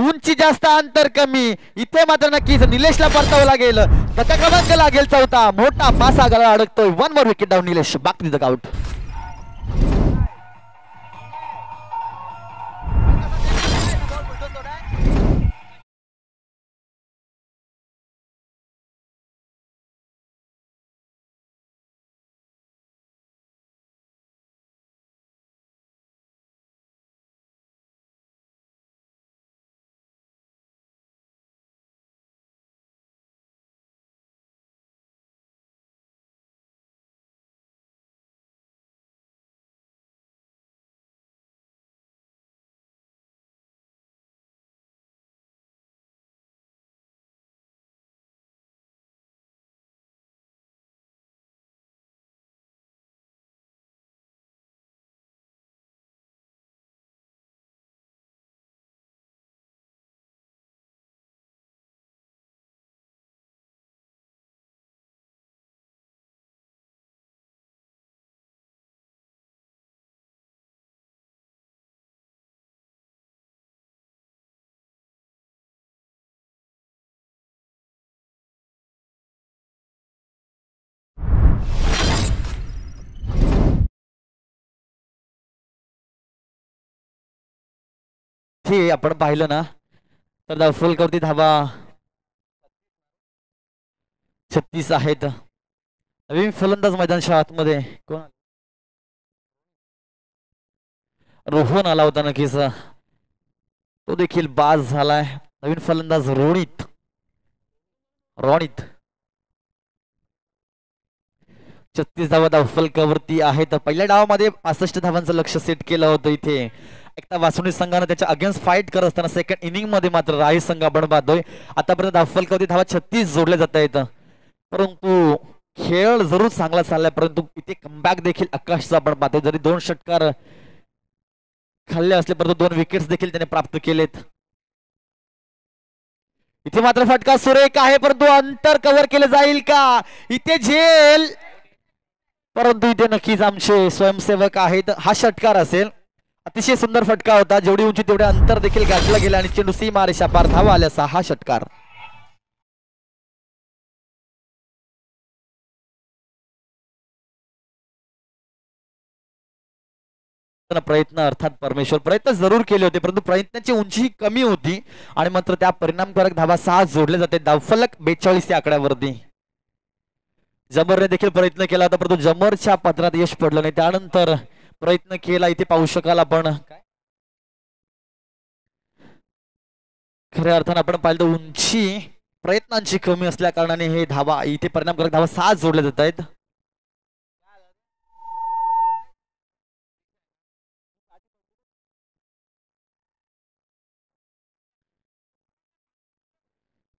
उंची जास्त अंतर कमी. इथे मात्र नक्कीच निलेशला परतावं लागेल. गटा क्रमांक लागेल 4. मोठा पासा गळा अडकतोय. 1 more wicket down. Nilesh back to the out. हे आपण पाहिलं ना, तर धावफलकावरती धावा 36 आहेत. नवीन फलंदाज मैदानाच्या आतमध्ये कोण? रोहन आला होता नक्कीच, तो देखील बाद झालाय. नवीन फलंदाज रोणित 36 धावा धावफलकावरती आहेत. पहिल्या डावामध्ये 65 धावांचं लक्ष सेट केलं होतं. इथे एकदा वासुंदी संघाने त्याच्या अगेन्स्ट फाईट करत असताना सेकंड इनिंग मध्ये मात्र राही संघ आपण पाहतोय. आतापर्यंत धावफलकावरती धावा 36 जोडल्या जात आहेत. परंतु खेळ जरूर चांगला चाललाय, परंतु इथे कमबॅक देखील आकाशचा आपण पाहतोय. जरी 2 षटकार खाल्ले असले, परंतु 2 विकेट्स देखील त्याने प्राप्त केलेत. इथे मात्र फटका सुरेख आहे, परंतु अंतर कव्हर केलं जाईल का? इथे झेल, परंतु इथे नक्कीच आमचे स्वयंसेवक आहेत. हा षटकार असेल. अतिशय सुंदर फटका होता. जेवढी उंची तेवढे अंतर देखील गाठलं गेलं आणि चेंडू सीमा रेषा पार. धावा आल्या 6 षटकार. प्रयत्न अर्थात परमेश्वर प्रयत्न जरूर केले होते, परंतु प्रयत्नाची उंची कमी होती आणि मात्र त्या परिणामकारक धावा 6 जोडले जाते. धावफलक 42 या आकड्यावरती. जमरने देखील प्रयत्न केला होता, परंतु जमरच्या पत्रात यश पडलं नाही. त्यानंतर प्रयत्न केला, इथे पाहू शकाल आपण. खऱ्या अर्थानं आपण पाहिलं तर उंची प्रयत्नांची कमी असल्या कारणाने हे धावा इथे परिणामकारक धावा 6 जोडले जात आहेत.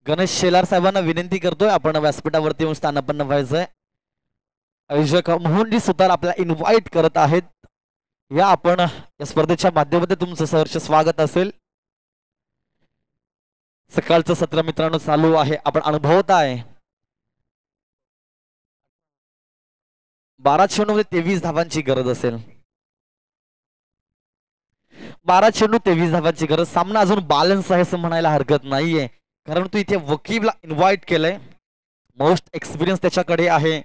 गणेश शेलार साहेबांना विनंती करतोय, आपण व्यासपीठावरती येऊन स्थानापन्न व्हायचंय. आयोजक मोहनजी सुतार आपल्याला इन्व्हाइट करत आहेत. या आपण या स्पर्धेच्या माध्यमातून तुमचं सहर्ष स्वागत असेल. सकाळचं सत्र मित्रांनो चालू आहे, आपण अनुभवत आहे. 12 चेंडूमध्ये 23 धावांची गरज असेल. 12 चेंडू 23 धावांची गरज. सामना अजून बॅलन्स आहे असं म्हणायला हरकत नाहीये, कारण तू इथे वकीबला इन्व्हाइट केलंय. मोस्ट एक्सपिरियन्स त्याच्याकडे आहे.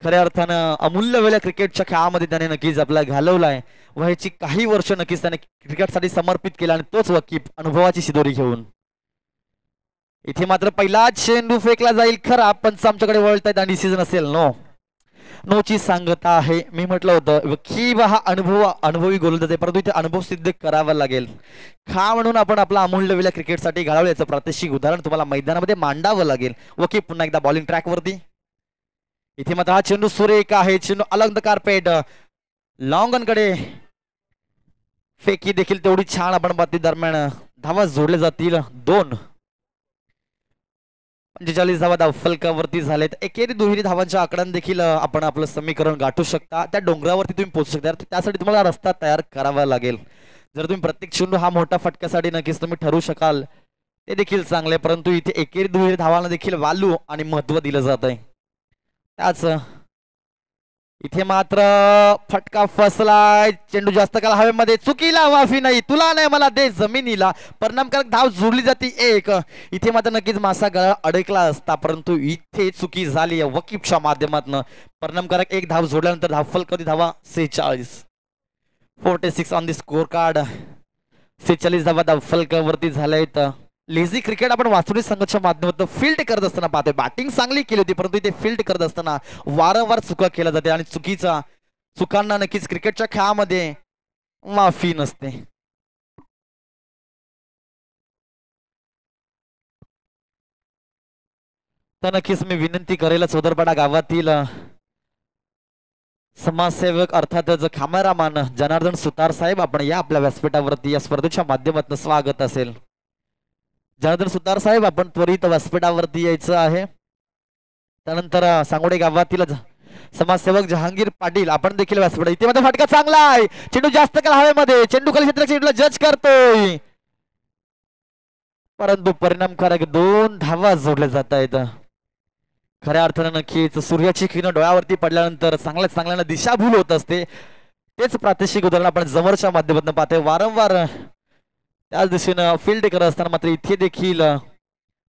खऱ्या अर्थानं अमूल्य वेळ क्रिकेटच्या खेळामध्ये त्याने नक्कीच आपला घालवलाय. वयाची काही वर्ष नक्कीच त्याने क्रिकेटसाठी समर्पित केला आणि तोच वकीब अनुभवाची शिदोरी घेऊन. इथे मात्र पहिला चेंडू फेकला जाईल. खरा पंच आमच्याकडे वळतायत आणि डिसिजन असेल नो. नोची सांगता आहे. मी म्हटलं होतं वकीब हा अनुभवी गोलंदाज आहे, परंतु इथे अनुभव सिद्ध करावा लागेल. खा म्हणून आपण आपला अमूल्य वेळ क्रिकेटसाठी घालवल्याचं प्रात्यक्षिक उदाहरण तुम्हाला मैदानामध्ये मांडावं लागेल. वकीब पुन्हा एकदा बॉलिंग ट्रॅकवरती. इथे मात्र हा चेंडू सुरेख आहे. चेंडू अलॉंग द कार्पेट लॉंगनकडे फेकी देखील तेवढी छान. आपण बाती दरम्यान धावा जोडले जातील 2. 45 धावा धावफलकावरती झालेत. एकेरी दुहेरी धावांच्या आकड्यान देखील आपण आपलं समीकरण गाठू शकता. त्या डोंगरावरती तुम्ही पोहोचू शकता. त्यासाठी तुम्हाला रस्ता तयार करावा लागेल. जर तुम्ही प्रत्येक चेंडू हा मोठा फटक्यासाठी नक्कीच तुम्ही ठरू शकाल ते देखील चांगले, परंतु इथे एकेरी दुहेरी धावांना देखील व्हॅल्यू आणि महत्व दिलं जात आहे. त्याच इथे मात्र फटका फसलाय. चेंडू जास्त काळ हवेमध्ये. चुकीला माफी नाही, तुला नाही मला दे जमिनीला. परिणामकारक धाव जोडली जाते 1. इथे मात्र नक्कीच मासा गळा अडकला असता, परंतु इथे चुकी झाली वकीबच्या माध्यमातून. परिणामकारक 1 धाव जोडल्यानंतर धावफलक धावा 46. 46 ऑन दी स्कोर कार्ड. 46 धावा धावफलकावरती झाल्यात. लेझी क्रिकेट आपण वासुरी संघाच्या माध्यमातून फील्ड करत असताना पाहतोय. बॅटिंग चांगली केली होती, परंतु इथे फील्ड करत असताना वारंवार चुका केल्या जाते आणि चुकांना नक्कीच क्रिकेटच्या खेळामध्ये माफी नसते. तर नक्कीच मी विनंती करेल चौदरपाडा गावातील समाजसेवक अर्थातच कॅमेरामॅन जनार्दन सुतार साहेब, आपण या आपल्या व्यासपीठावरती या स्पर्धेच्या माध्यमातून स्वागत असेल. जनार्दन सुतार साहेब आपण त्वरित व्यासपीठावरती यायचं आहे. त्यानंतर सांगोडे गावातील समाजसेवक जहांगीर पाटील आपण देखील व्यासपीठ. इथे मध्ये फटका चांगला आहे. चेंडू जास्त काळ हवेमध्ये. चेंडू खाली क्षेत्र चेंडूला जज करतोय, परंतु परिणामकारक 2 धावा जोडल्या जात आहेत. खऱ्या अर्थानं नक्कीच सूर्याची किरण डोळ्यावरती पडल्यानंतर चांगल्यानं दिशाभूल होत असते. तेच प्रात्यक्षिक उदाहरण आपण जवळच्या माध्यमातून पाहतोय. वारंवार त्याच दिशेनं फील्ड करत असताना मात्र इथे देखील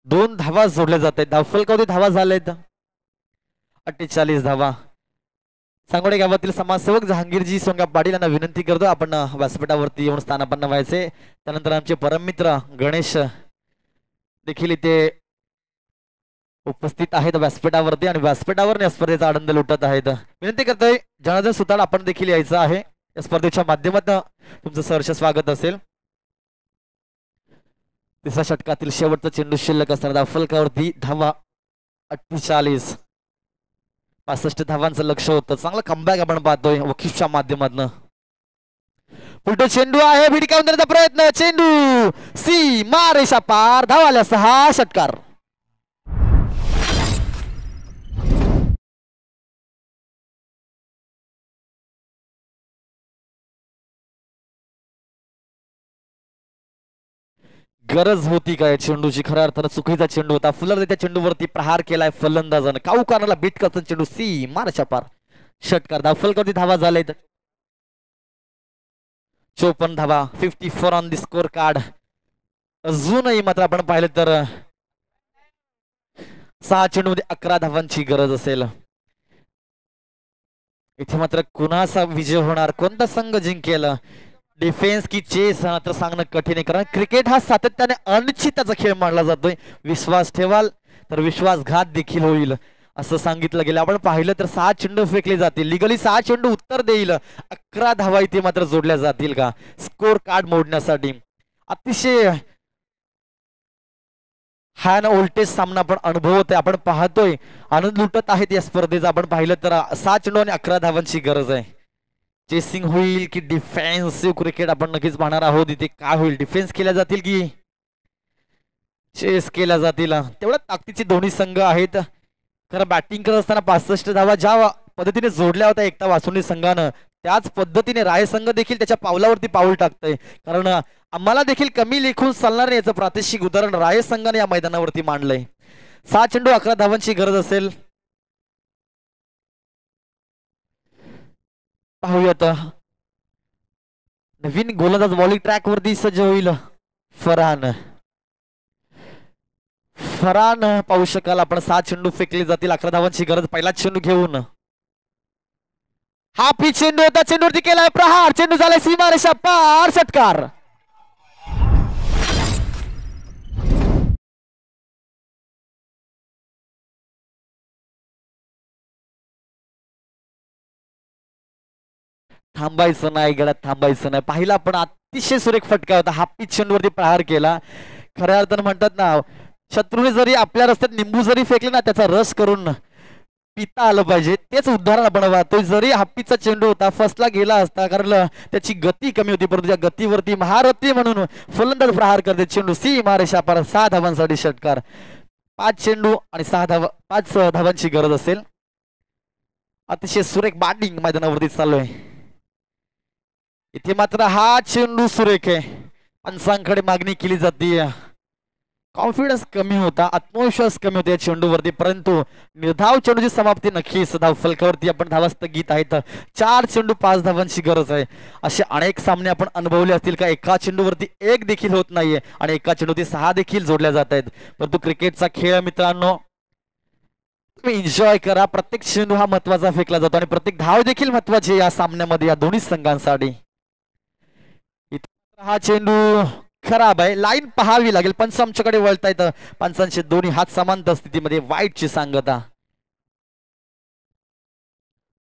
2 धावा जोडल्या जात आहेत. धावफलकावरती धावा झालेत 48 धावा. सांगोडे गावातील समाजसेवक जहांगीरजी सोंगा पाटील यांना विनंती करतो आपण व्यासपीठावरती येऊन स्थानापन्न व्हायचे. त्यानंतर आमचे परममित्र गणेश देखील इथे उपस्थित आहेत व्यासपीठावरती आणि व्यासपीठावर या स्पर्धेचा आनंद लुटत आहेत. विनंती करतोय जनार्दन सुतार आपण देखील यायचं आहे. या स्पर्धेच्या माध्यमातून तुमचं सहर्ष स्वागत असेल. 3ऱ्या षटकातील शेवटचा चेंडू शिल्लक असताना धावफलकावरती धावा 48. 65 धावांचं लक्ष होतं. चांगलं कमबॅक आपण पाहतोय वकीबच्या माध्यमातून. पुढे चेंडू आहे, भिडकावून देण्याचा प्रयत्न. चेंडू सीमा रेषा पार. धावाला 6 षटकार. गरज होती काय चेंडूची? खऱ्या अर्थानं चुकीचा चेंडू होता. फुलर त्या चेंडूवरती प्रहार केलाय फलंदाजानं. काऊकाराला बीट करतो चेंडू सीमा रेषा पार. षटकार. धावफलकावरती धावा झाले 54 धावा. 54 ऑन दी स्कोर कार्ड. अजूनही मात्र आपण पाहिलं तर 6 चेंडूमध्ये 11 धावांची गरज असेल. इथे मात्र कुणाचा विजय होणार, कोणता संघ जिंकेल, डिफेन्स की चेस तर सांगणं कठीण आहे. कारण क्रिकेट हा सातत्याने अनिश्चितताचा खेळ मानला जातोय. विश्वास ठेवाल तर विश्वासघात देखील होईल असं सांगितलं गेलं. आपण पाहिलं तर 6 चेंडू फेकले जातील, लिगली 6 चेंडू उत्तर देईल, 11 धावा इथे मात्र जोडल्या जातील का स्कोर कार्ड मोडण्यासाठी. अतिशय हा ना वोल्टेज सामना आपण अनुभवतोय, आपण पाहतोय, आनंद लुटत आहेत या स्पर्धेचा. आपण पाहिलं तर 6 चेंडू आणि 11 धावांची गरज आहे. चेसिंग होईल की डिफेन्सिव्ह क्रिकेट आपण नक्कीच पाहणार आहोत. इथे काय होईल, डिफेन्स केल्या जातील की चेस केल्या जातील. तेवढ्या ताकदीचे दोन्ही संघ आहेत. खरं बॅटिंग करत असताना 65 धावा ज्या पद्धतीने जोडल्या होत्या एकता वासुंडी संघानं, त्याच पद्धतीने राय संघ देखील त्याच्या पावलावरती पाऊल टाकतंय. कारण आम्हाला देखील कमी लेखून चालणार नाही याचं प्रात्यक्षिक उदाहरण राय संघाने या मैदानावरती मांडलंय. 6 चेंडू 11 धावांची गरज असेल. पाहूयात नवीन गोलंदाज बॉलिंग ट्रॅक वरती सज्ज होईल. फरहान पाहू शकाल आपण. 6 चेंडू फेकले जातील, 11 धावांची गरज. पहिला चेंडू घेऊन हा पी चेंडू होता, चेंडूवरती केलाय प्रहार, चेंडू झालाय सीमारेषा पार, षटकार. थांबायचं नाही गड्यात, थांबायचं नाही. पाहिला पण अतिशय सुरेख फटका होता. हा पिच चेंडूवरती प्रहार केला. खऱ्या अर्थानं म्हणतात ना, शत्रूने जरी आपल्या रस्त्यात निंबू जरी फेकले ना, त्याचा रस करून पिता आलं पाहिजे, तेच उदाहरण आपण पाहतोय. जरी हप्पीचा चेंडू होता, फसला गेला असता, कारण त्याची गती कमी होती, परंतु त्या गतीवरती महारथी म्हणून फलंदाज प्रहार करते. चेंडू सीमारेषा पार, 6 धावांसाठी षटकार. 5 चेंडू आणि 5 धावांची गरज असेल. अतिशय सुरेख बॅटिंग मैदानावरती चालू आहे. इथे मात्र हा चेंडू सुरेख आहे, पंचांकडे मागणी केली जाते. कॉन्फिडन्स कमी होता, आत्मविश्वास कमी होता या चेंडूवरती, परंतु निर्धाव चेंडूची समाप्ती नक्कीच धाव फलकावरती. आपण धावा स्थगित आहेत. 4 चेंडू 5 धावांची गरज आहे. असे अनेक सामने आपण अनुभवले असतील का एका चेंडूवरती 1 देखील होत नाहीये आणि एका चेंडूवरती 6 देखील जोडल्या जात आहेत. परंतु क्रिकेटचा खेळ मित्रांनो, तुम्ही एन्जॉय करा. प्रत्येक चेंडू हा महत्वाचा फेकला जातो आणि प्रत्येक धाव देखील महत्वाची या सामन्यामध्ये या दोन्ही संघांसाठी. हा चेंडू खराब आहे, लाईन पाहावी लागेल. पंच आमच्याकडे वळतायत, पंचांचे दोन्ही हात समांतर स्थितीमध्ये, वाईटची सांगता.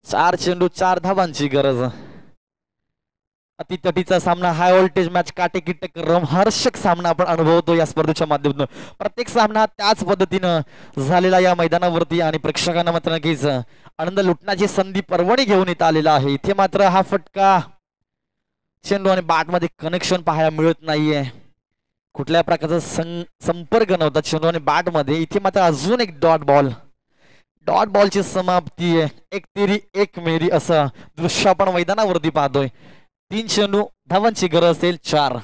4 चेंडू 4 धावांची गरज. अतितटीचा सामना, हाय व्होल्टेज मॅच, काटेकिटक रोमहर्षक सामना आपण अनुभवतो या स्पर्धेच्या माध्यमातून. प्रत्येक सामना त्याच पद्धतीनं झालेला या मैदानावरती आणि प्रेक्षकांना मात्र नक्कीच आनंद लुटण्याची संधी पर्वणी घेऊन येत आलेला आहे. इथे मात्र हा फटका, चेंडू आणि बॅट मध्ये कनेक्शन पाहायला मिळत नाहीये, कुठल्या प्रकारचा संपर्क नव्हता चेंडू आणि बॅट मध्ये. इथे मात्र अजून एक डॉट बॉलची समाप्ती आहे. एक तेरी एक मेरी असं दृश्य आपण मैदानावरती पाहतोय. 3 चेंडू धावांची गरज असेल 4.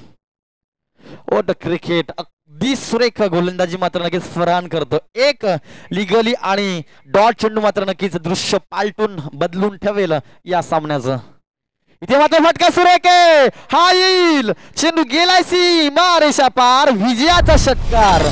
ओट क्रिकेट अगदी सुरेख गोलंदाजी मात्र नक्कीच फरहान करतो. एक लिगली आणि डॉट चेंडू मात्र नक्कीच दृश्य पालटून बदलून ठेवेल या सामन्याचं. इथे मात्र फटका सुरेख आहे, हा येईल, चेंडू गेलाय सीमारेषा पार, विजयाचा षटकार.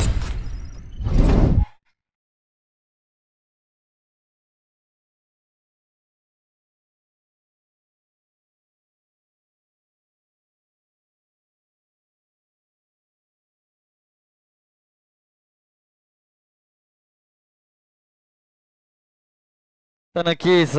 तर नक्कीच